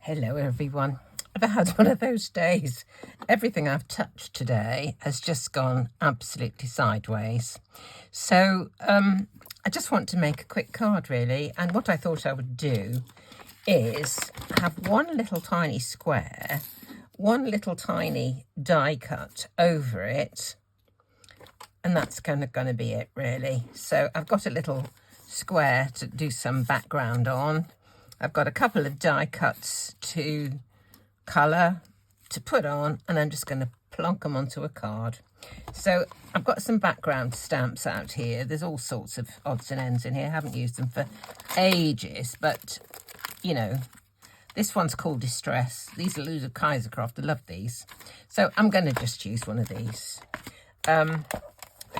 Hello everyone. I've had one of those days. Everything I've touched today has just gone absolutely sideways. So I just want to make a quick card really, and what I thought I would do is have one little tiny square, one little tiny die cut over it, and that's kind of going to be it really. So I've got a little square to do some background on. I've got a couple of die cuts to colour, to put on, and I'm just going to plonk them onto a card. So I've got some background stamps out here. There's all sorts of odds and ends in here. I haven't used them for ages, but, you know, this one's called Distress. These are loads of Kaisercraft. I love these. So I'm going to just use one of these. The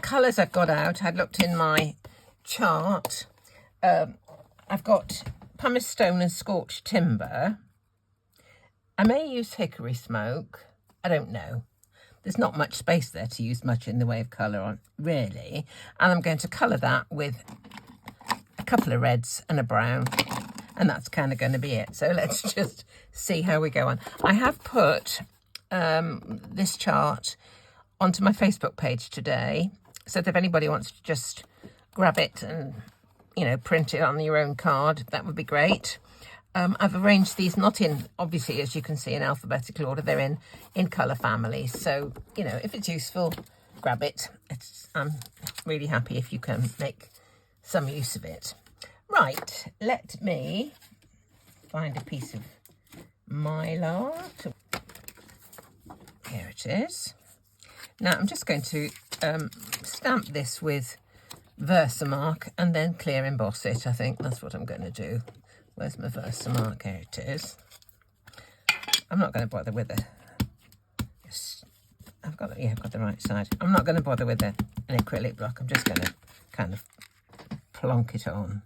colours I've got out, I looked in my chart. I've got Pumice stone and scorched timber. I may use hickory smoke. I don't know. There's not much space there to use much in the way of colour on, really. And I'm going to colour that with a couple of reds and a brown. And that's kind of going to be it. So let's just see how we go on. I have put this chart onto my Facebook page today. So that if anybody wants to just grab it and, you know, print it on your own card, that would be great. I've arranged these not in, obviously, as you can see, in alphabetical order. They're in colour families. So, you know, if it's useful, grab it. I'm really happy if you can make some use of it. Right, let me find a piece of mylar. Here it is. Now, I'm just going to stamp this with Versamark and then clear emboss it. I think that's what I'm going to do. Where's my Versamark? Here it is. I'm not going to bother with I've got the right side. I'm not going to bother with an acrylic block. I'm just going to kind of plonk it on.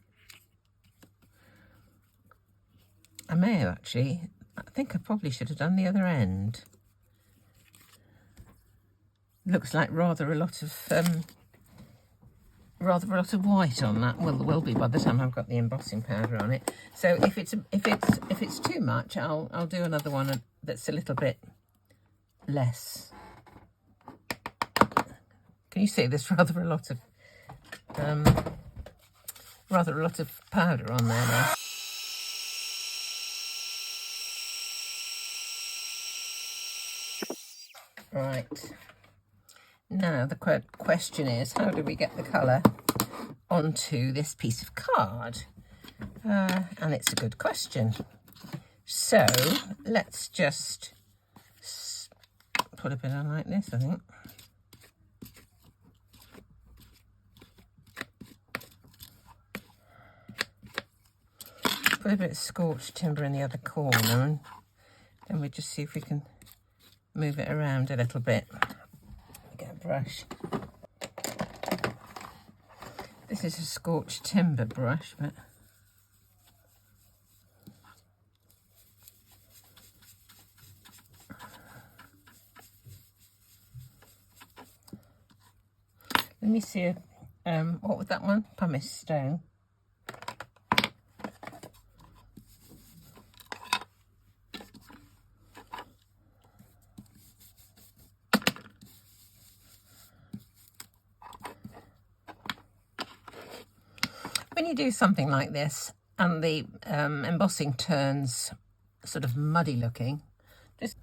I may have actually, I think I probably should have done the other end. Looks like rather a lot of white on that. Well, there will be by the time I've got the embossing powder on it. So if it's too much, I'll do another one that's a little bit less. Can you see there's rather a lot of powder on there now. Right. Now the question is, how do we get the colour onto this piece of card? And it's a good question. So let's just put a bit on like this, I think. Put a bit of scorched timber in the other corner, and then we'll just see if we can move it around a little bit. Get a brush. This is a scorched timber brush, but let me see. What was that one? Pumice stone. When you do something like this and the embossing turns sort of muddy looking, just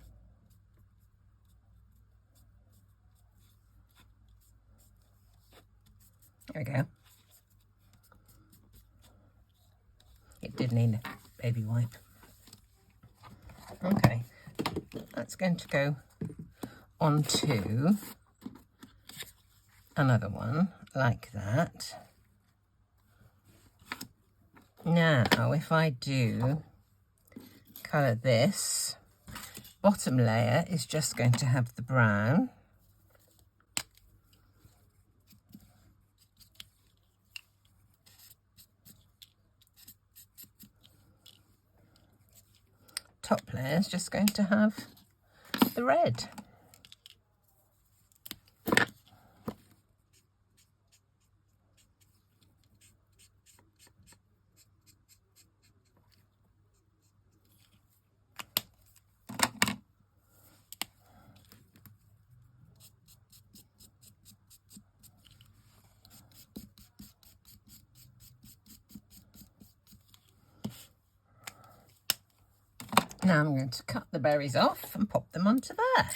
there we go. It did need a baby wipe. Okay, that's going to go onto another one like that. Now, if I do colour this, bottom layer is just going to have the brown. Top layer is just going to have the red. Now I'm going to cut the berries off and pop them onto there.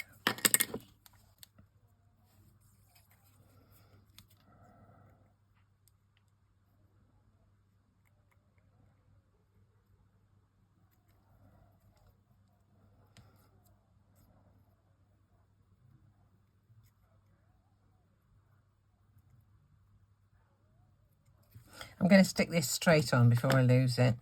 I'm going to stick this straight on before I lose it.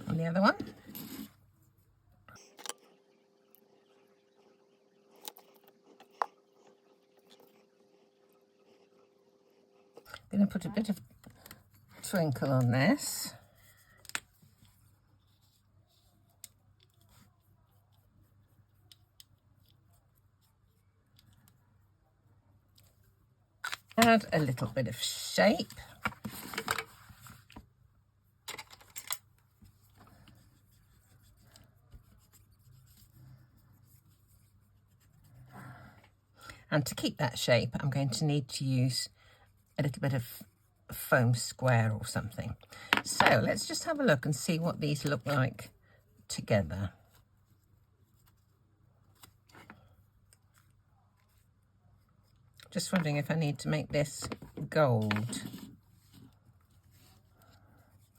And the other one. I'm going to put a bit of twinkle on this. Add a little bit of shape. And to keep that shape, I'm going to need to use a little bit of foam square or something. So let's just have a look and see what these look like together. Just wondering if I need to make this gold.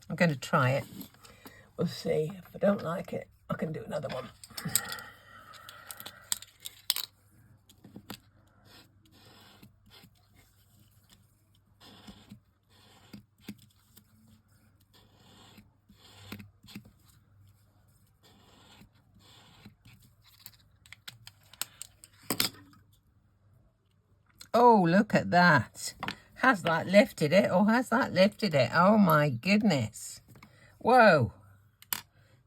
I'm going to try it. We'll see. If I don't like it, I can do another one. Oh, look at that. Has that lifted it or has that lifted it? Oh my goodness. Whoa.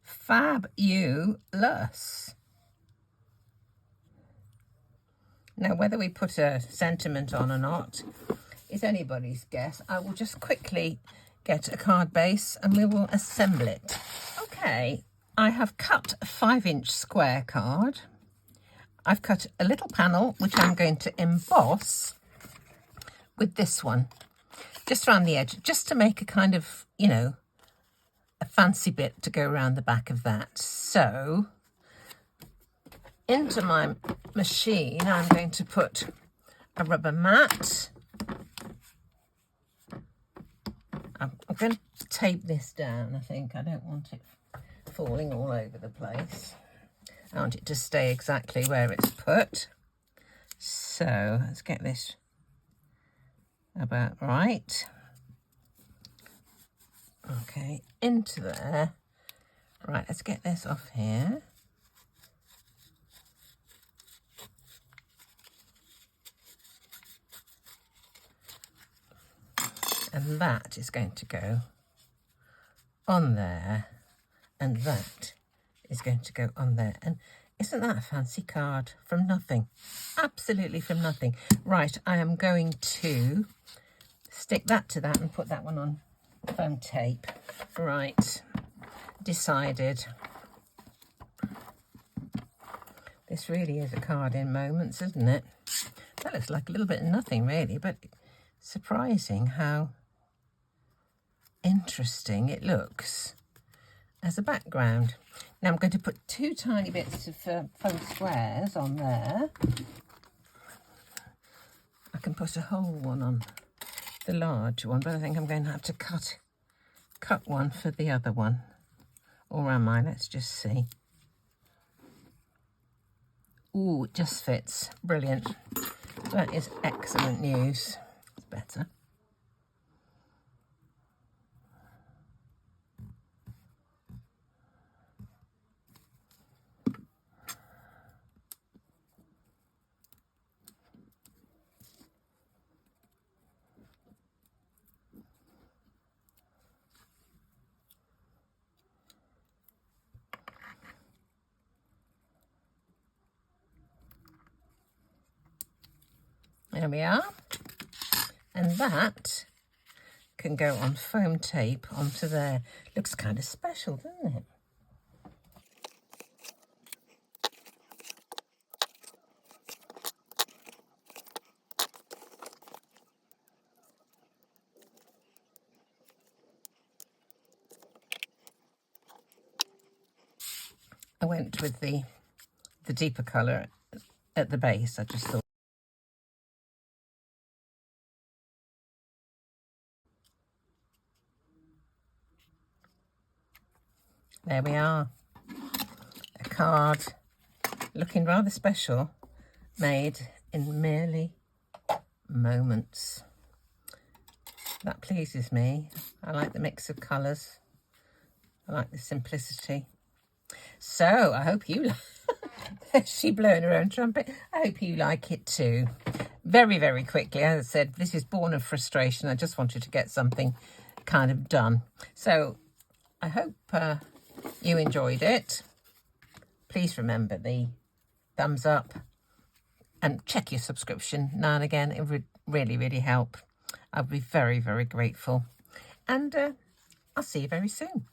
Fabulous. Now, whether we put a sentiment on or not is anybody's guess. I will just quickly get a card base and we will assemble it. Okay, I have cut a 5-inch square card. I've cut a little panel, which I'm going to emboss with this one, just around the edge, just to make a kind of, you know, a fancy bit to go around the back of that. So into my machine, I'm going to put a rubber mat. I'm going to tape this down, I think. I don't want it falling all over the place. I want it to stay exactly where it's put. So let's get this about right. Okay, into there. Right, let's get this off here. And that is going to go on there, and that is going to go on there. And isn't that a fancy card? From nothing. Absolutely from nothing. Right, I am going to stick that to that and put that one on foam tape. Right, decided. This really is a card in moments, isn't it? That looks like a little bit of nothing really, but surprising how interesting it looks as a background. Now I'm going to put 2 tiny bits of foam squares on there. I can put a whole one on the large one, but I think I'm going to have to cut one for the other one. Or am I? Let's just see. Ooh, it just fits. Brilliant. That is excellent news. It's better. There we are. And that can go on foam tape onto there. Looks kind of special, doesn't it? I went with the deeper colour at the base. I just thought. There we are. A card looking rather special, made in merely moments. That pleases me. I like the mix of colours. I like the simplicity. So I hope you like she blowing her own trumpet. I hope you like it too. Very, very quickly, as I said, this is born of frustration. I just wanted to get something kind of done. So I hope you enjoyed it. Please remember the thumbs up and check your subscription now and again. It would really, really help. I'll be very, very grateful. And I'll see you very soon.